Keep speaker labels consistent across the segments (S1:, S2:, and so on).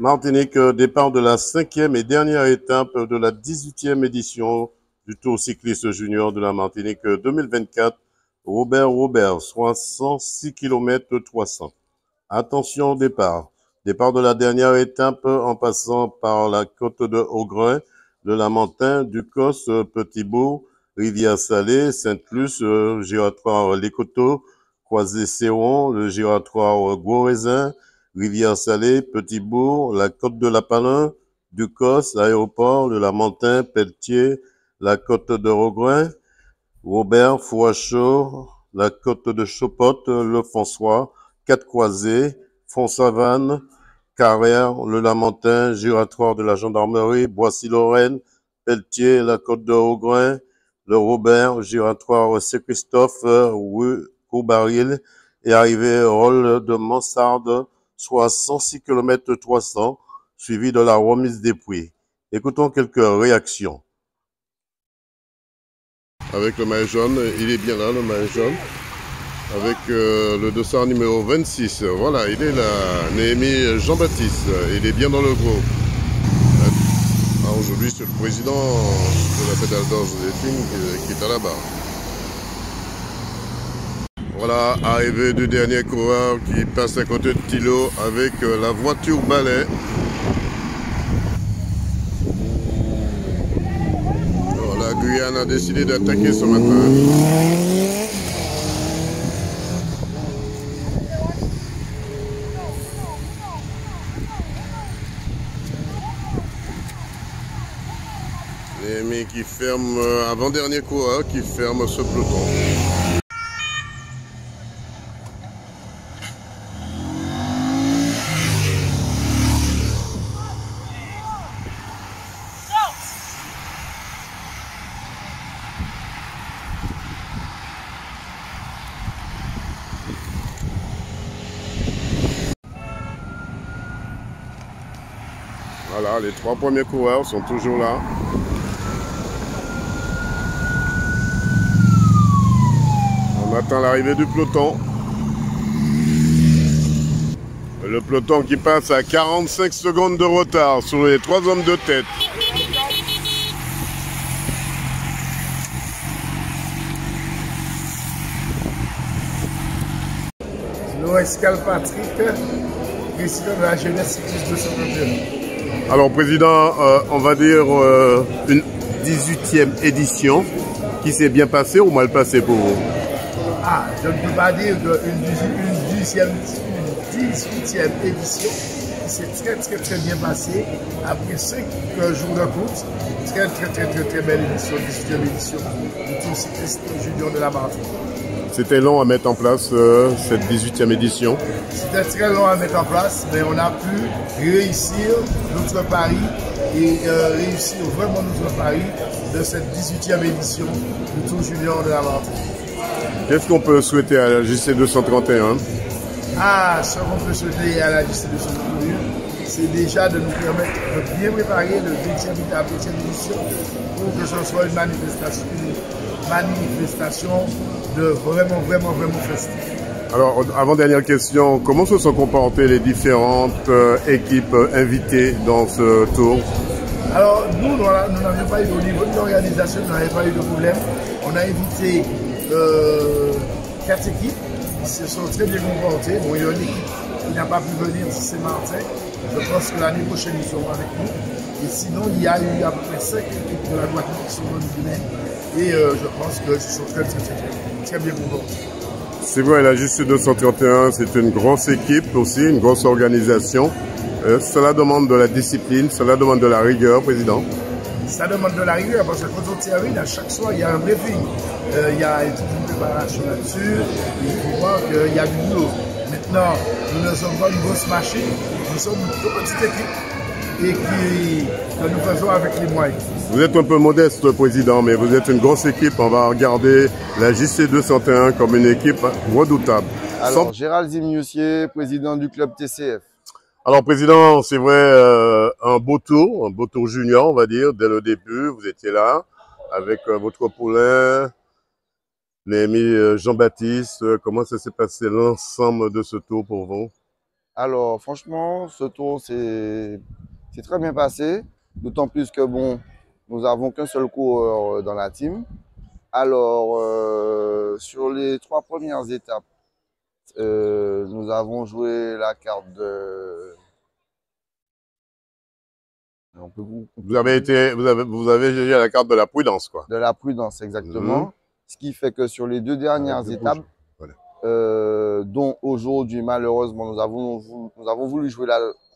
S1: Martinique, départ de la 5e et dernière étape de la 18e édition du Tour cycliste junior de la Martinique 2024. Robert, soit 106 km 300. Attention au départ. Départ de la dernière étape en passant par la côte de Haut-Grain, le Lamentin, Ducos, Petit-Bourg, Rivière-Salée, Sainte-Luce, giratoire Les Coteaux, Croisé-Séron, le giratoire Gros-Raisin, Rivière-Salée, Petit-Bourg, la côte de la Palin, Ducos, aéroport, le Lamentin, Pelletier, la côte de Haut-Grain, Robert, Fouachot, la côte de Chopotte, le François, Quatre-Croisés, Font-Savane, Carrère, le Lamentin, giratoire de la gendarmerie, Boissy-Lorraine, Pelletier, la côte de Haut-Grain, le Robert, giratoire Saint-Christophe, rue Courbaril, et arrivé au rôle de Mansarde, soit 106 km 300, suivi de la remise des prix. Écoutons quelques réactions. Avec le maillot jaune, il est bien là, le maillot jaune. Avec le dossard numéro 26. Voilà, il est là. Néhémie Jean-Baptiste. Il est bien dans le groupe. Aujourd'hui, c'est le président de la pédale d'or Joséphine qui est à la barre. Voilà, arrivée du dernier coureur qui passe à côté de Thilo avec la voiture balai. La Guyane a décidé d'attaquer ce matin. Mais qui ferme, avant-dernier coureur qui ferme ce peloton. Voilà, les trois premiers coureurs sont toujours là. On attend l'arrivée du peloton. Le peloton qui passe à 45 secondes de retard sur les trois hommes de tête.
S2: Loescal Patrick, président de la jeunesse cycliste de Saint-Antoine.
S1: Alors président, on va dire une 18e édition qui s'est bien passée ou mal passée pour vous?
S2: Ah, je ne peux pas dire une 18e édition qui s'est très bien passée après 5 jours de course. Très belle édition, 18e édition du Tour cycliste junior de la Martinique.
S1: C'était long à mettre en place cette 18e édition.
S2: C'était très long à mettre en place, mais on a pu réussir notre pari et réussir vraiment notre pari de cette 18e édition du Tour junior de la Martinique.
S1: Qu'est-ce qu'on peut souhaiter à la JC 231?
S2: Ah, ce qu'on peut souhaiter à la JC 231, c'est déjà de nous permettre de bien préparer le 20e et la 20e édition pour que ce soit une manifestation de vraiment festive.
S1: Alors, avant-dernière question, comment se sont comportées les différentes équipes invitées dans ce tour?
S2: Alors, nous n'avions pas eu, au niveau de l'organisation, nous n'avions pas eu de problème. On a invité 4 équipes qui se sont très bien comportées. Bon, il y a une équipe qui n'a pas pu venir, c'est Martin. Je pense que l'année prochaine, ils seront avec nous. Et sinon, il y a eu à peu près 5 équipes de la Guadeloupe qui sont venues. Et je pense qu'ils se sont très bien comportés.
S1: C'est vrai, la JC 231, c'est une grosse équipe aussi, une grosse organisation. Cela demande de la discipline, cela demande de la rigueur, président.
S2: Ça demande de la rigueur parce que quand on termine, à chaque soir, il y a un briefing. Il y a toute une préparation là-dessus. Il faut voir qu'il y a du boulot. Maintenant, nous ne sommes pas une grosse machine, nous sommes une toute petite équipe et que nous faisons avec les moyens.
S1: Vous êtes un peu modeste, président, mais vous êtes une grosse équipe. On va regarder la JC 201 comme une équipe redoutable.
S3: Alors, Gérald Zimniussier, président du club TCF.
S1: Alors, président, c'est vrai, un beau tour junior, on va dire, dès le début. Vous étiez là avec votre poulain, Néhémie Jean-Baptiste. Comment ça s'est passé l'ensemble de ce tour pour vous?
S3: Alors, franchement, ce tour, c'est très bien passé. D'autant plus que, bon, nous n'avons qu'un seul coureur dans la team. Alors, sur les 3 premières étapes, nous avons joué la carte de...
S1: Vous avez géré la carte de la prudence, quoi.
S3: De la prudence, exactement. Ce qui fait que sur les 2 dernières étapes,
S1: voilà.
S3: dont aujourd'hui, malheureusement, nous avons voulu jouer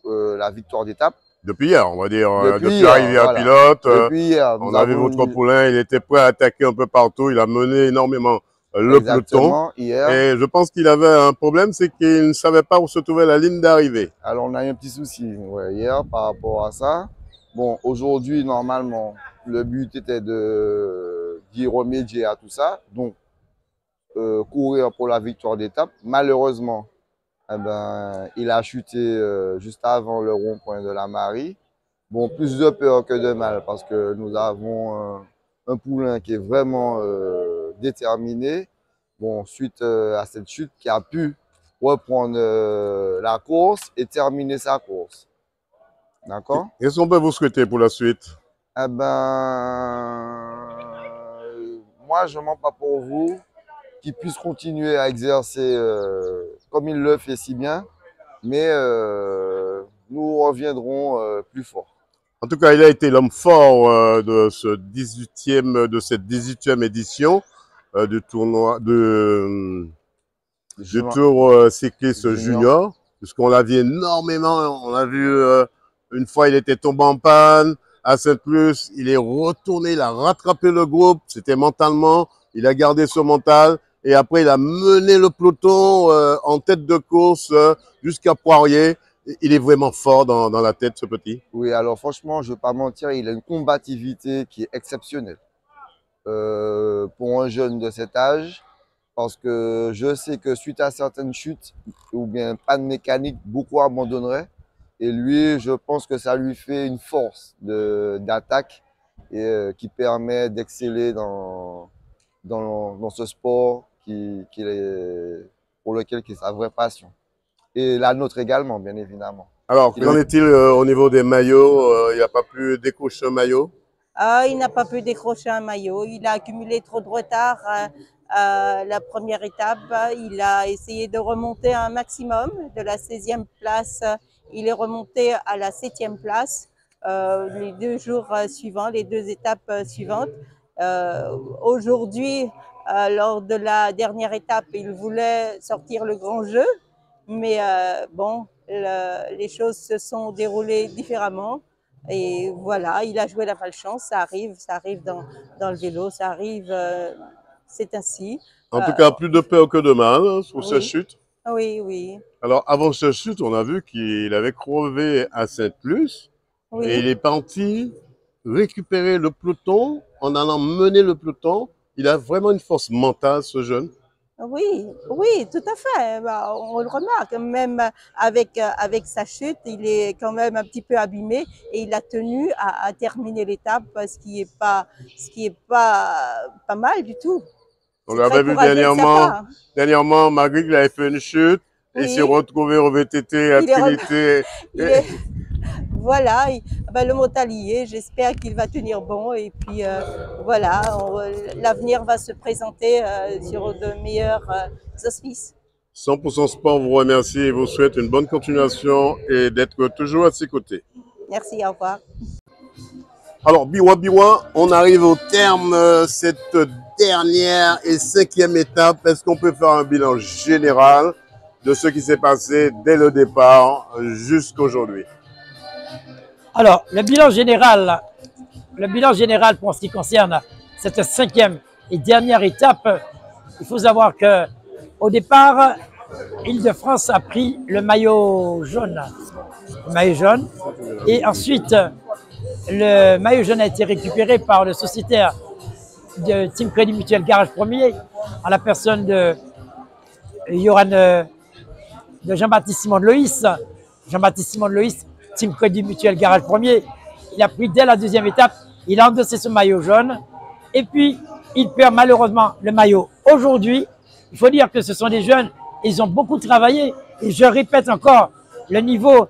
S3: la victoire d'étape.
S1: Depuis hier, on va dire, depuis
S3: hier,
S1: l'arrivée à
S3: voilà.
S1: pilote,
S3: Depuis hier,
S1: on a vu votre poulain, il était prêt à attaquer un peu partout, il a mené énormément le peloton.
S3: Hier.
S1: Et je pense qu'il avait un problème, c'est qu'il ne savait pas où se trouvait la ligne d'arrivée.
S3: Alors on a eu un petit souci hier par rapport à ça. Bon, aujourd'hui, normalement, le but était d'y remédier à tout ça, donc courir pour la victoire d'étape. Malheureusement, eh ben, il a chuté juste avant le rond-point de la Marie. Bon, plus de peur que de mal parce que nous avons un poulain qui est vraiment déterminé. Bon, suite à cette chute, qui a pu reprendre la course et terminer sa course. D'accord?
S1: Qu'est-ce qu'on peut vous souhaiter pour la suite?
S3: Eh ben, moi, je ne mens pas pour vous, qu'il puisse continuer à exercer comme il le fait si bien, mais nous reviendrons plus fort.
S1: En tout cas, il a été l'homme fort de cette 18e édition du tournoi du Tour cycliste junior, puisqu'on l'a vu énormément. On a vu une fois, il était tombé en panne à Sainte-Luce, il est retourné, il a rattrapé le groupe, c'était mentalement, il a gardé son mental. Et après, il a mené le peloton en tête de course jusqu'à Poirier. Il est vraiment fort dans la tête, ce petit.
S3: Oui, alors franchement, je ne vais pas mentir, il a une combativité qui est exceptionnelle pour un jeune de cet âge. Parce que je sais que suite à certaines chutes ou bien panne mécanique, beaucoup abandonneraient. Et lui, je pense que ça lui fait une force d'attaque qui permet d'exceller dans ce sport pour lequel c'est sa vraie passion. Et la nôtre également, bien évidemment.
S1: Alors, qu'en est-il au niveau des maillots? Il n'a pas pu décrocher un maillot?
S4: Il n'a pas pu décrocher un maillot. Il a accumulé trop de retard la première étape. Il a essayé de remonter un maximum. De la 16e place, il est remonté à la 7e place les 2 jours suivants, les 2 étapes suivantes. Aujourd'hui, lors de la dernière étape, il voulait sortir le grand jeu, mais bon, les choses se sont déroulées différemment. Et voilà, il a joué la malchance, ça arrive dans le vélo, ça arrive, c'est ainsi.
S1: En tout cas, plus de peur que de mal sur cette chute.
S4: Oui, oui.
S1: Alors, avant cette chute, on a vu qu'il avait crevé à Sainte-Luce et il est parti récupérer le peloton en allant mener le peloton. Il a vraiment une force mentale, ce jeune.
S4: Oui, oui, tout à fait. On le remarque, même avec sa chute, il est quand même un petit peu abîmé et il a tenu à terminer l'étape, ce qui est pas mal du tout.
S1: On l'avait vu dernièrement, malgré qu'il avait fait une chute, il s'est retrouvé au VTT à Trinité.
S4: Voilà, le mental y est, j'espère qu'il va tenir bon et puis voilà, l'avenir va se présenter sur de meilleurs auspices.
S1: 100% Sport vous remercie et vous souhaite une bonne continuation et d'être toujours à ses côtés.
S4: Merci, au revoir.
S1: Alors, Biwa, on arrive au terme de cette dernière et 5e étape. Est-ce qu'on peut faire un bilan général de ce qui s'est passé dès le départ jusqu'à aujourd'hui?
S5: Alors, le bilan général pour ce qui concerne cette 5e et dernière étape, il faut savoir que au départ, Île-de-France a pris le maillot jaune. Et ensuite, le maillot jaune a été récupéré par le sociétaire de Team Crédit Mutuel Garage Premier, en la personne de Jean-Baptiste Simon de Loïs. Jean-Baptiste Simon de Loïs, Team Crédit Mutuel Garage Premier. Il a pris dès la 2e étape, il a endossé ce maillot jaune. Et puis, il perd malheureusement le maillot aujourd'hui. Il faut dire que ce sont des jeunes, ils ont beaucoup travaillé. Et je répète encore, le niveau,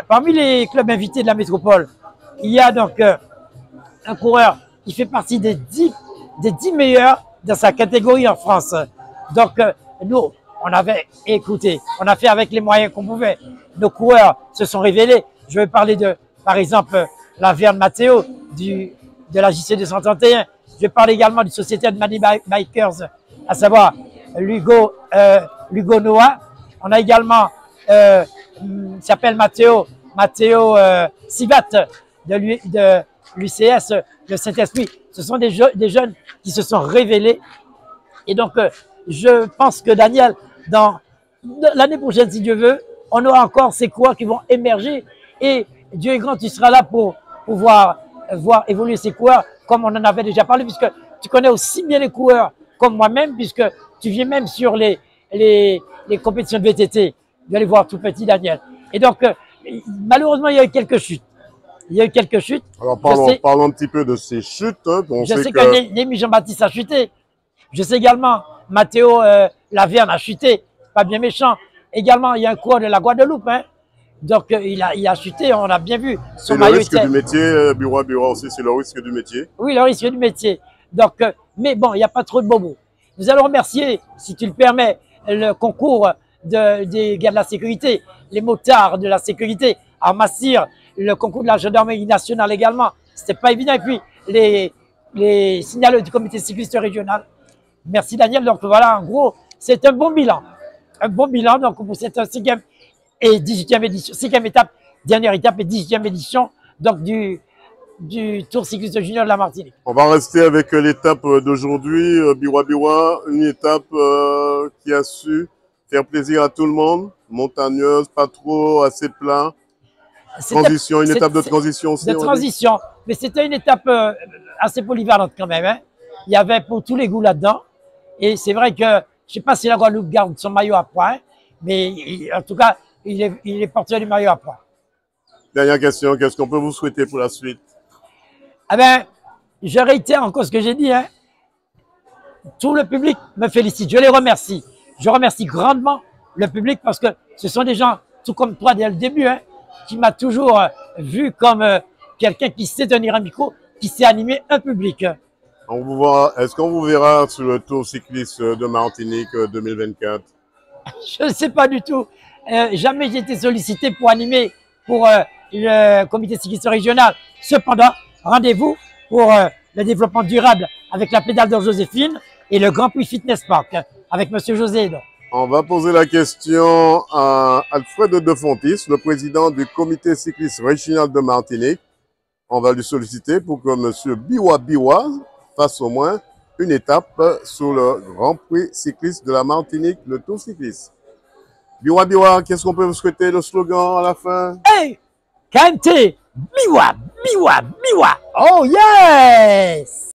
S5: parmi les clubs invités de la métropole, il y a donc un coureur qui fait partie des 10 meilleurs dans sa catégorie en France. Donc, nous, on avait écouté, on a fait avec les moyens qu'on pouvait. Nos coureurs se sont révélés. Je vais parler de, par exemple, la Verne Matteo de la JC 231. Je vais parler également du sociétaire de Mani Bikers, à savoir Lugo Noah. On a également, il s'appelle Matteo Sivat de l'UCS, le Saint-Esprit. Ce sont des jeunes qui se sont révélés. Et donc, je pense que Daniel, dans l'année prochaine, si Dieu veut, on aura encore ces coureurs qui vont émerger. Et Dieu est grand, tu seras là pour pouvoir voir évoluer ces coureurs comme on en avait déjà parlé, puisque tu connais aussi bien les coureurs comme moi-même, puisque tu viens même sur les compétitions de VTT, de les voir tout petit, Daniel. Et donc, malheureusement, il y a eu quelques chutes.
S1: Alors, parlons un petit peu de ces chutes. Hein,
S5: je sais que Némi Jean-Baptiste a chuté. Je sais également, Matteo Laverne a chuté, pas bien méchant. Également, il y a un coureur de la Guadeloupe. Hein. Donc, il a chuté, on a bien vu.
S1: C'est le risque du métier, Biwa aussi, c'est le risque du métier.
S5: Oui, le risque du métier. Donc, mais bon, il n'y a pas trop de bobos. Nous allons remercier, si tu le permets, le concours des gars de la sécurité, les motards de la sécurité, à Massir, le concours de la gendarmerie nationale également. C'était pas évident. Et puis, les signaleurs du comité cycliste régional. Merci Daniel. Donc voilà, en gros, c'est un bon bilan. Un bon bilan, donc pour cette 5e et 18e édition, 5e étape, dernière étape et 18e édition donc du Tour cycliste junior de la Martinique.
S1: On va rester avec l'étape d'aujourd'hui, Biwa, une étape qui a su faire plaisir à tout le monde, montagneuse, pas trop, assez plat. Transition, une étape de transition aussi.
S5: De transition, mais c'était une étape assez polyvalente quand même. Hein. Il y avait pour tous les goûts là-dedans. Et c'est vrai que, je ne sais pas si la Guadeloupe garde son maillot à points, mais en tout cas, il est porteur du maillot à points.
S1: Dernière question, qu'est-ce qu'on peut vous souhaiter pour la suite?
S5: Eh bien, je réitère encore ce que j'ai dit. Hein. Tout le public me félicite, je les remercie. Je remercie grandement le public parce que ce sont des gens, tout comme toi dès le début, hein, qui m'a toujours vu comme quelqu'un qui sait tenir un micro, qui sait animer un public.
S1: Est-ce qu'on vous verra sur le Tour cycliste de Martinique 2024?
S5: Je ne sais pas du tout. Jamais j'ai été sollicité pour animer pour le comité cycliste régional. Cependant, rendez-vous pour le développement durable avec la pédale de Joséphine et le Grand Prix Fitness Park avec M. José.
S1: On va poser la question à Alfred de Fontis, le président du comité cycliste régional de Martinique. On va lui solliciter pour que M. Biwa fasse au moins une étape sur le Grand Prix cycliste de la Martinique, le Tour cycliste. Biwa, qu'est-ce qu'on peut vous souhaiter, le slogan à la fin?
S5: Hey! KMT! Biwa! Oh yes!